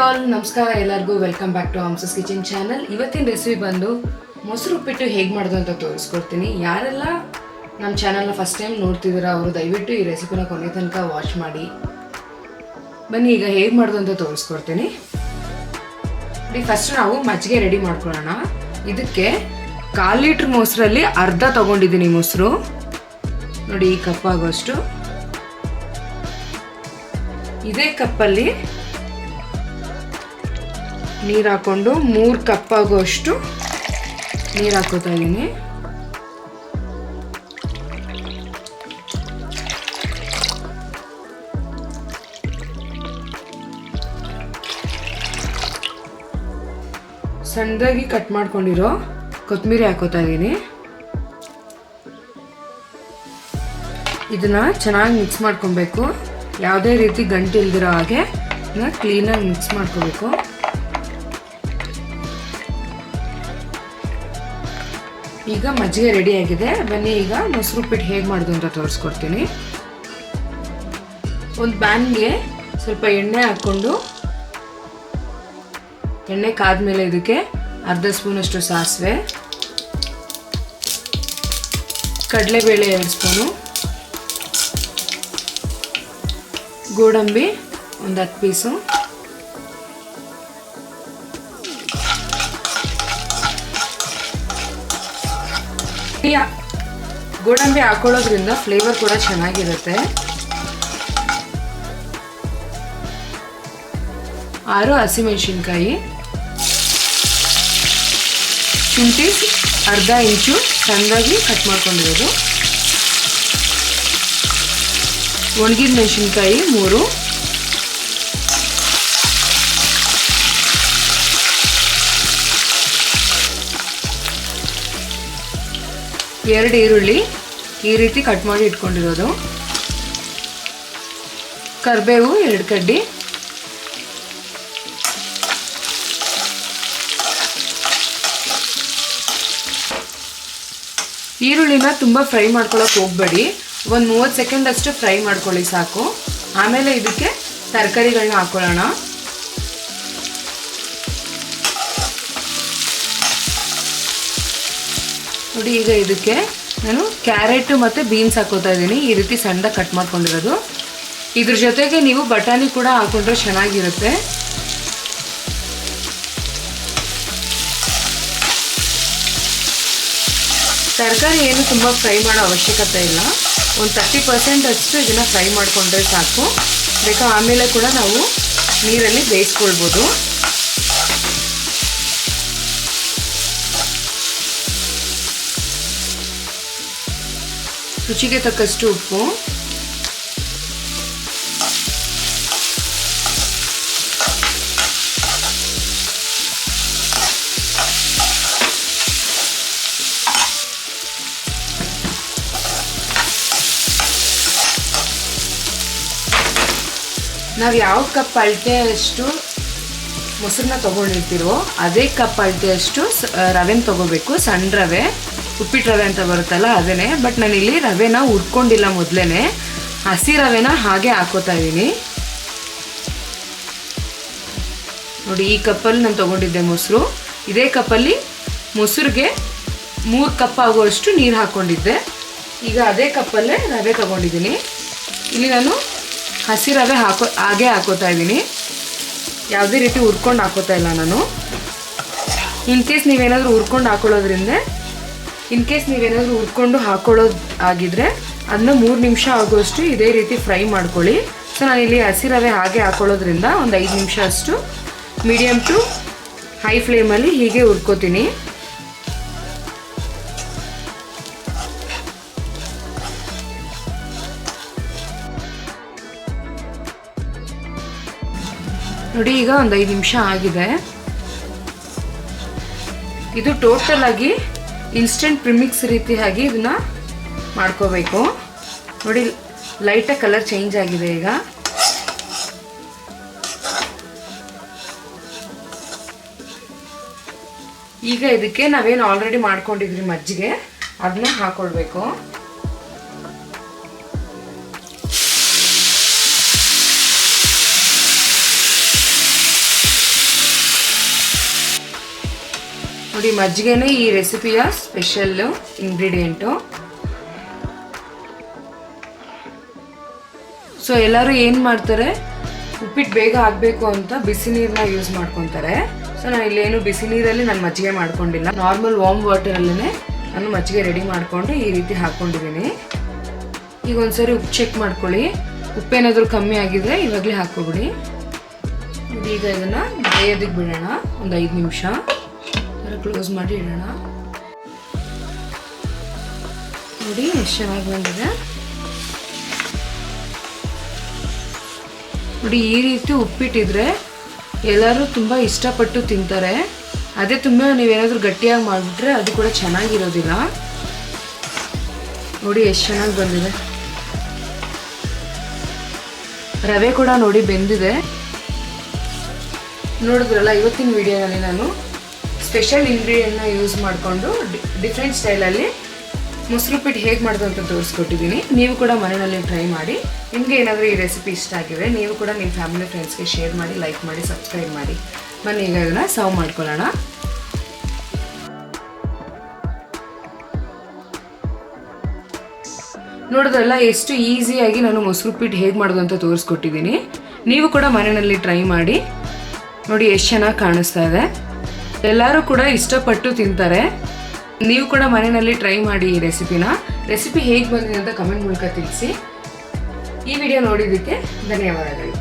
All ನಮಸ್ಕಾರ ಎಲ್ಲರಿಗೂ welcome back to Hamsa's kitchen channel. ಇವತ್ತಿನ ರೆಸಿಪಿ ಬಂದು ಮೊಸರು ಉಪ್ಪಿಟ್ಟು ಹೇಗೆ ಮಾಡೋದು ಅಂತ ತೋರಿಸ್ಕೊಡ್ತೀನಿ. ಯಾರೆಲ್ಲ ನಮ್ಮ ಚಾನಲ್ನ ಫಸ್ಟ್ ಟೈಮ್ ನೋಡ್ತಿದ್ದೀರಾ ಅವರು ದಯವಿಟ್ಟು ಈ ರೆಸಿಪಿನ ಕೊನೆ ತನಕ ವಾಚ್ ಮಾಡಿ. ಬನ್ನಿ ಈಗ ಹೇಗೆ ಮಾಡೋದು ಅಂತ ತೋರಿಸ್ಕೊಡ್ತೀನಿ. ಫಸ್ಟ್ ನಾವು ಮಜ್ಜಿಗೆ ರೆಡಿ ಮಾಡ್ಕೊಳ್ಳೋಣ. ಇದಕ್ಕೆ 1/4 ಲೀಟ್ರ್ ಮೊಸರಲ್ಲಿ ಅರ್ಧ ತೊಗೊಂಡಿದ್ದೀನಿ ಮೊಸರು. ನೋಡಿ ಈ ಕಪ್ ಆಗೋಷ್ಟು. ಇದೇ ಕಪ್ಪಲ್ಲಿ ನೀರು ಹಾಕೊಂಡು 3 ಕಪ್ ಆಗೋಷ್ಟು ನೀರು ಹಾಕೋತಾ ಇದ್ದೀನಿ. ಸಣ್ಣದಾಗಿ ಕಟ್ ಮಾಡ್ಕೊಂಡಿರೋ ಕೊತ್ತಂಬರಿ ಹಾಕೋತಾ ಇದ್ದೀನಿ. ಇದನ್ನ ಚೆನ್ನಾಗಿ ಮಿಕ್ಸ್ ಮಾಡ್ಕೊಬೇಕು. ಯಾವುದೇ ರೀತಿ ಗಂಟು ಇಲ್ದಿರೋ ಹಾಗೆ ಕ್ಲೀನಾಗಿ ಮಿಕ್ಸ್ ಮಾಡ್ಕೋಬೇಕು. ಈಗ ಮಜ್ಜಿಗೆ ರೆಡಿ ಆಗಿದೆ. ಬನ್ನಿ ಈಗ ಮೊಸರು ಉಪ್ಪಿಟ್ಟು ಹೇಗೆ ಮಾಡೋದು ಅಂತ ತೋರಿಸ್ಕೊಡ್ತೀನಿ. ಒಂದು ಪ್ಯಾನ್ಗೆ ಸ್ವಲ್ಪ ಎಣ್ಣೆ ಹಾಕ್ಕೊಂಡು, ಎಣ್ಣೆ ಕಾದ್ಮೇಲೆ ಇದಕ್ಕೆ ಅರ್ಧ ಸ್ಪೂನಷ್ಟು ಸಾಸಿವೆ, ಕಡಲೆಬೇಳೆ 2 ಸ್ಪೂನು, ಗೋಡಂಬಿ ಒಂದು 10 ಪೀಸು, ಗೋಡಂಬಿ ಹಾಕೊಳ್ಳೋದ್ರಿಂದ ಫ್ಲೇವರ್ ಕೂಡ ಚೆನ್ನಾಗಿರುತ್ತೆ. 6 ಹಸಿಮೆಣಸಿನ್ಕಾಯಿ, ಶುಂಠಿ ಅರ್ಧ ಇಂಚು ಸಣ್ಣದಾಗಿ ಕಟ್ ಮಾಡ್ಕೊಂಡಿರೋದು, ಒಣಗಿದ ಮೆಣಸಿನ್ಕಾಯಿ 3, ಎರಡು ಈರುಳ್ಳಿ ಈ ರೀತಿ ಕಟ್ ಮಾಡಿ ಇಟ್ಕೊಂಡಿರೋದು, ಕರಿಬೇವು 2 ಕಡ್ಡಿ, ಈರುಳ್ಳಿನ ತುಂಬ ಫ್ರೈ ಮಾಡ್ಕೊಳ್ಳೋಕೆ ಹೋಗಬೇಡಿ. ಒಂದು 30 ಸೆಕೆಂಡ್ ಅಷ್ಟು ಫ್ರೈ ಮಾಡ್ಕೊಳ್ಳಿ ಸಾಕು. ಆಮೇಲೆ ಇದಕ್ಕೆ ತರಕಾರಿಗಳನ್ನ ಹಾಕೊಳ್ಳೋಣ. ನೋಡಿ ಈಗ ಇದಕ್ಕೆ ನಾನು ಕ್ಯಾರೆಟ್ ಮತ್ತು ಬೀನ್ಸ್ ಹಾಕೋತಾ ಇದ್ದೀನಿ. ಈ ರೀತಿ ಸಣ್ಣದಾಗಿ ಕಟ್ ಮಾಡ್ಕೊಂಡಿರೋದು. ಇದ್ರ ಜೊತೆಗೆ ನೀವು ಬಟಾಣಿ ಕೂಡ ಹಾಕೊಂಡ್ರೆ ಚೆನ್ನಾಗಿರುತ್ತೆ. ತರಕಾರಿ ಏನು ತುಂಬ ಫ್ರೈ ಮಾಡೋ ಅವಶ್ಯಕತೆ ಇಲ್ಲ. ಒಂದು 30% ಅಷ್ಟು ಇದನ್ನು ಫ್ರೈ ಮಾಡಿಕೊಂಡ್ರೆ ಸಾಕು. ಬೇಕಾ ಆಮೇಲೆ ಕೂಡ ನಾವು ನೀರಲ್ಲಿ ಬೇಯಿಸ್ಕೊಳ್ಬೋದು. ರುಚಿಗೆ ತಕ್ಕಷ್ಟು ಉಪ್ಪು, ನಾವು ಯಾವ ಕಪ್ ಅಳತೆಯಷ್ಟು ಮೊಸರನ್ನ ತೊಗೊಂಡಿರ್ತೀರೋ ಅದೇ ಕಪ್ ಅಳತೆಯಷ್ಟು ರವೆನ ತೊಗೋಬೇಕು. ಸಣ್ಣ ರವೆ, ಉಪ್ಪಿಟ್ಟು ರವೆ ಅಂತ ಬರುತ್ತಲ್ಲ ಅದೇನೆ. ಬಟ್ ನಾನಿಲ್ಲಿ ರವೆನ ಹುರ್ಕೊಂಡಿಲ್ಲ, ಮೊದಲೇ ಹಸಿ ರವೆನ ಹಾಗೆ ಹಾಕೋತಾ ಇದ್ದೀನಿ. ನೋಡಿ ಈ ಕಪ್ಪಲ್ಲಿ ನಾನು ತೊಗೊಂಡಿದ್ದೆ ಮೊಸರು. ಇದೇ ಕಪ್ಪಲ್ಲಿ ಮೊಸರಿಗೆ 3 ಕಪ್ ಆಗುವಷ್ಟು ನೀರು ಹಾಕ್ಕೊಂಡಿದ್ದೆ. ಈಗ ಅದೇ ಕಪ್ಪಲ್ಲೇ ರವೆ ತೊಗೊಂಡಿದ್ದೀನಿ. ಇಲ್ಲಿ ನಾನು ಹಸಿ ರವೆ ಹಾಗೆ ಹಾಕೋತಾ ಇದ್ದೀನಿ. ಯಾವುದೇ ರೀತಿ ಹುರ್ಕೊಂಡು ಹಾಕೋತಾ ಇಲ್ಲ ನಾನು. ಇನ್ ಕೇಸ್ ನೀವೇನಾದರೂ ಹುರ್ಕೊಂಡು ಹಾಕೊಳ್ಳೋದು ಆಗಿದ್ರೆ ಅದನ್ನ 3 ನಿಮಿಷ ಆಗೋಷ್ಟು ಇದೇ ರೀತಿ ಫ್ರೈ ಮಾಡ್ಕೊಳ್ಳಿ. ಸೊ ನಾನಿಲ್ಲಿ ಹಸಿ ರವೆ ಹಾಗೆ ಹಾಕೊಳ್ಳೋದ್ರಿಂದ ಒಂದು 5 ನಿಮಿಷ ಅಷ್ಟು ಮೀಡಿಯಮ್ ಟು ಹೈ ಫ್ಲೇಮಲ್ಲಿ ಹೀಗೆ ಹುರ್ಕೋತೀನಿ. ನೋಡಿ ಈಗ ಒಂದು 5 ನಿಮಿಷ ಆಗಿದೆ. ಇದು ಟೋಟಲ್ ಆಗಿ ಇನ್ಸ್ಟೆಂಟ್ ಪ್ರಿಮಿಕ್ಸ್ ರೀತಿಯಾಗಿ ಇದನ್ನ ಮಾಡ್ಕೋಬೇಕು. ನೋಡಿ ಲೈಟಾಗಿ ಕಲರ್ ಚೇಂಜ್ ಆಗಿದೆ. ಈಗ ಇದಕ್ಕೆ ನಾವೇನು ಆಲ್ರೆಡಿ ಮಾಡ್ಕೊಂಡಿದ್ರಿ ಮಜ್ಜಿಗೆ ಅದನ್ನ ಹಾಕೊಳ್ಬೇಕು. ನೋಡಿ ಮಜ್ಜಿಗೆನೇ ಈ ರೆಸಿಪಿಯ ಸ್ಪೆಷಲ್ಲು ಇಂಗ್ರೀಡಿಯೆಂಟು. ಸೊ ಎಲ್ಲರೂ ಏನು ಮಾಡ್ತಾರೆ, ಉಪ್ಪಿಟ್ಟು ಬೇಗ ಆಗಬೇಕು ಅಂತ ಬಿಸಿ ನೀರನ್ನ ಯೂಸ್ ಮಾಡ್ಕೊತಾರೆ. ಸೊ ನಾನು ಇಲ್ಲೇನು ಬಿಸಿ ನೀರಲ್ಲಿ ನಾನು ಮಜ್ಜಿಗೆ ಮಾಡ್ಕೊಂಡಿಲ್ಲ, ನಾರ್ಮಲ್ ವಾರ್ಮ್ ವಾಟರಲ್ಲೇ ನಾನು ಮಜ್ಜಿಗೆ ರೆಡಿ ಮಾಡಿಕೊಂಡು ಈ ರೀತಿ ಹಾಕ್ಕೊಂಡಿದ್ದೀನಿ. ಈಗ ಒಂದ್ಸರಿ ಉಪ್ಪು ಚೆಕ್ ಮಾಡ್ಕೊಳ್ಳಿ, ಉಪ್ಪೇನಾದರೂ ಕಮ್ಮಿ ಆಗಿದ್ರೆ ಇವಾಗಲೇ ಹಾಕ್ಕೊಬಿಡಿ. ಈಗ ಇದನ್ನು ಬೇಯೋದಕ್ಕೆ ಬಿಡೋಣ ಒಂದು 5 ನಿಮಿಷ. ಕ್ಲೋಸ್ ಮಾಡಿ ಇಡೋಣ. ನೋಡಿ ಎಷ್ಟು ಚೆನ್ನಾಗಿ ಬಂದಿದೆ. ನೋಡಿ ಈ ರೀತಿ ಉಪ್ಪಿಟ್ಟಿದ್ರೆ ಎಲ್ಲರೂ ತುಂಬ ಇಷ್ಟಪಟ್ಟು ತಿಂತಾರೆ. ಅದೇ ತುಂಬ ನೀವೇನಾದರೂ ಗಟ್ಟಿಯಾಗಿ ಮಾಡಿಬಿಟ್ರೆ ಅದು ಕೂಡ ಚೆನ್ನಾಗಿರೋದಿಲ್ಲ. ನೋಡಿ ಎಷ್ಟು ಚೆನ್ನಾಗಿ ಬಂದಿದೆ. ರವೆ ಕೂಡ ನೋಡಿ ಬೆಂದಿದೆ. ನೋಡಿದ್ರಲ್ಲ, ಇವತ್ತಿನ ವಿಡಿಯೋನಲ್ಲಿ ನಾನು ಸ್ಪೆಷಲ್ ಇಂಗ್ರೀಡಿಯೆಂಟ್ನ ಯೂಸ್ ಮಾಡಿಕೊಂಡು ಡಿಫ್ರೆಂಟ್ ಸ್ಟೈಲಲ್ಲಿ ಮೊಸರುಪ್ಪಿಟ್ಟು ಹೇಗೆ ಮಾಡೋದು ಅಂತ ತೋರಿಸ್ಕೊಟ್ಟಿದ್ದೀನಿ. ನೀವು ಕೂಡ ಮನೆಯಲ್ಲಿ ಟ್ರೈ ಮಾಡಿ. ನಿಮಗೆ ಏನಾದರೂ ಈ ರೆಸಿಪಿ ಇಷ್ಟ ಆಗಿದೆ ನೀವು ಕೂಡ ನಿಮ್ಮ ಫ್ಯಾಮಿಲಿ ಫ್ರೆಂಡ್ಸ್ಗೆ ಶೇರ್ ಮಾಡಿ, ಲೈಕ್ ಮಾಡಿ, ಸಬ್ಸ್ಕ್ರೈಬ್ ಮಾಡಿ. ಬನ್ನಿ ಈಗ ಇದನ್ನು ಸರ್ವ್ ಮಾಡ್ಕೊಳ್ಳೋಣ. ನೋಡಿದ್ರಲ್ಲ ಎಷ್ಟು ಈಸಿಯಾಗಿ ನಾನು ಮೊಸರುಪ್ಪಿಟ್ಟು ಹೇಗೆ ಮಾಡೋದು ಅಂತ ತೋರಿಸ್ಕೊಟ್ಟಿದ್ದೀನಿ. ನೀವು ಕೂಡ ಮನೆಯಲ್ಲಿ ಟ್ರೈ ಮಾಡಿ. ನೋಡಿ ಎಷ್ಟು ಚೆನ್ನಾಗಿ ಕಾಣಿಸ್ತಾ ಇದೆ. ಎಲ್ಲರೂ ಕೂಡ ಇಷ್ಟಪಟ್ಟು ತಿಂತಾರೆ. ನೀವು ಕೂಡ ಮನೆಯಲ್ಲಿ ಟ್ರೈ ಮಾಡಿ ಈ ರೆಸಿಪಿ ಹೇಗೆ ಬಂದಿದೆ ಅಂತ ಕಮೆಂಟ್ ಮೂಲಕ ತಿಳಿಸಿ. ಈ ವಿಡಿಯೋ ನೋಡಿದ್ದಕ್ಕೆ ಧನ್ಯವಾದಗಳು.